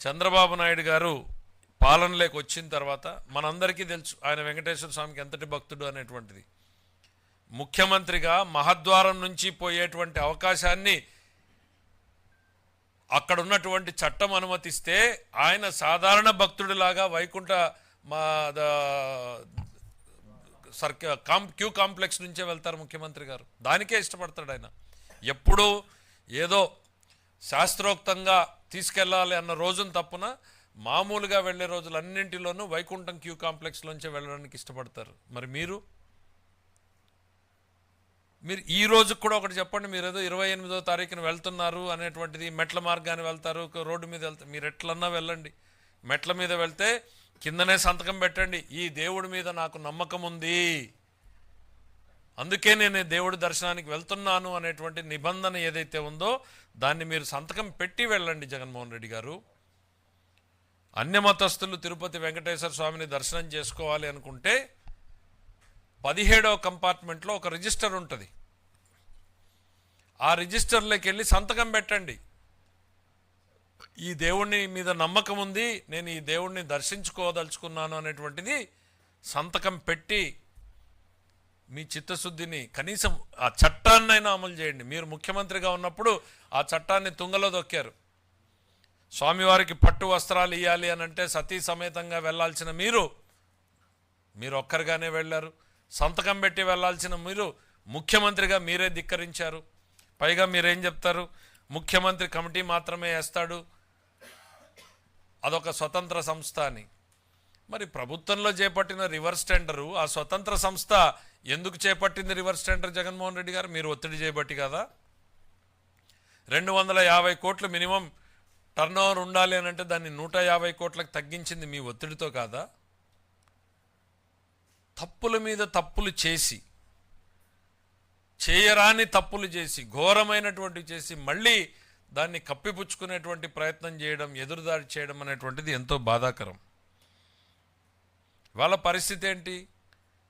చంద్రబాబు నాయుడు గారు పాలనలోకి వచ్చిన తర్వాత మనందరికీ తెలుసు ఆయన వెంకటేశ్వర స్వామికి ఎంతటి భక్తుడు అనేటువంటిది. ముఖ్యమంత్రిగా మహద్వారం నుంచి పోయేటువంటి అవకాశాన్ని అక్కడ ఉన్నటువంటి చట్టం అనుమతిస్తే ఆయన సాధారణ భక్తుడిలాగా వైకుంఠ క్యూ కాంప్లెక్స్ నుంచే వెళ్తారు ముఖ్యమంత్రి గారు. దానికే ఇష్టపడతాడు ఆయన. ఎప్పుడూ ఏదో శాస్త్రోక్తంగా తీసుకెళ్ళాలి అన్న రోజును తప్పున మామూలుగా వెళ్ళే రోజులన్నింటిలోనూ వైకుంఠం క్యూ కాంప్లెక్స్లోంచే వెళ్ళడానికి ఇష్టపడతారు. మరి మీరు ఈ రోజుకు కూడా ఒకటి చెప్పండి. మీరు ఏదో 28వ తారీఖున వెళ్తున్నారు అనేటువంటిది, మెట్ల మార్గాన్ని వెళ్తారు, రోడ్డు మీద వెళ్తారు, మీరు ఎట్లన్నా వెళ్ళండి. మెట్ల మీద వెళ్తే కిందనే సంతకం పెట్టండి, ఈ దేవుడి మీద నాకు నమ్మకం ఉంది, అందుకే నేను దేవుడి దర్శనానికి వెళ్తున్నాను అనేటువంటి నిబంధన ఏదైతే ఉందో దాన్ని మీరు సంతకం పెట్టి వెళ్ళండి. జగన్మోహన్ రెడ్డి గారు, అన్యమతస్థులు తిరుపతి వెంకటేశ్వర స్వామిని దర్శనం చేసుకోవాలి అనుకుంటే 17వ కంపార్ట్మెంట్లో ఒక రిజిస్టర్ ఉంటుంది. ఆ రిజిస్టర్లోకి వెళ్ళి సంతకం పెట్టండి. ఈ దేవుణ్ణి మీద నమ్మకం ఉంది, నేను ఈ దేవుణ్ణి దర్శించుకోదలుచుకున్నాను అనేటువంటిది సంతకం పెట్టి మీ చిత్తశుద్ధిని, కనీసం ఆ చట్టాన్నైనా అమలు చేయండి. మీరు ముఖ్యమంత్రిగా ఉన్నప్పుడు ఆ చట్టాన్ని తుంగలో దొక్కారు. స్వామివారికి పట్టు వస్త్రాలు ఇవ్వాలి అని అంటే సతీ సమేతంగా వెళ్లాల్సిన మీరు ఒక్కరిగానే వెళ్ళారు. సంతకం పెట్టి వెళ్లాల్సిన మీరు ముఖ్యమంత్రిగా మీరే ధిక్కరించారు. పైగా మీరేం చెప్తారు, ముఖ్యమంత్రి కమిటీ మాత్రమే వేస్తాడు, అదొక స్వతంత్ర సంస్థ అని. మరి ప్రభుత్వంలో చేపట్టిన రివర్స్ టెండరు ఆ స్వతంత్ర సంస్థ ఎందుకు చేపట్టింది రివర్స్ టెండర్? జగన్మోహన్ రెడ్డి గారు మీరు ఒత్తిడి చేయబట్టి కదా. 250 కోట్లు మినిమం టర్న్ ఓవర్ ఉండాలి అని అంటే దాన్ని 150 కోట్లకు తగ్గించింది మీ ఒత్తిడితో కాదా? తప్పుల మీద తప్పులు చేసి, చేయరాని తప్పులు చేసి, ఘోరమైనటువంటివి చేసి మళ్ళీ దాన్ని కప్పిపుచ్చుకునేటువంటి ప్రయత్నం చేయడం, ఎదురుదాడి చేయడం అనేటువంటిది ఎంతో బాధాకరం. వాళ్ళ పరిస్థితి ఏంటి?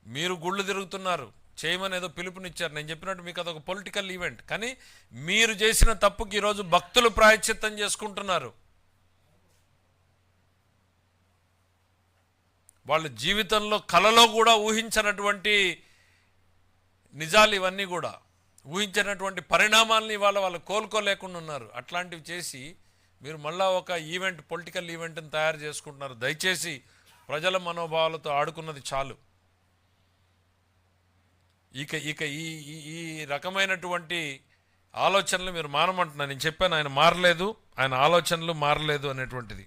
మీరు గుళ్ళు తిరుగుతున్నారు, చేయమని ఏదో పిలుపునిచ్చారు. నేను చెప్పినట్టు మీకు అదొక పొలిటికల్ ఈవెంట్. కానీ మీరు చేసిన తప్పుకి ఈరోజు భక్తులు ప్రాయశ్చిత్తం చేసుకుంటున్నారు. వాళ్ళ జీవితంలో కలలో కూడా ఊహించినటువంటి నిజాలు ఇవన్నీ కూడా, ఊహించినటువంటి పరిణామాలని వాళ్ళు కోలుకోలేకుండా ఉన్నారు. అట్లాంటివి చేసి మీరు మళ్ళా ఒక ఈవెంట్, పొలిటికల్ ఈవెంట్ని తయారు చేసుకుంటున్నారు. దయచేసి ప్రజల మనోభావాలతో ఆడుకున్నది చాలు. ఇక ఈ రకమైనటువంటి ఆలోచనలు మీరు మానమంటున్నారు. నేను చెప్పాను, ఆయన మారలేదు, ఆయన ఆలోచనలు మారలేదు అనేటువంటిది.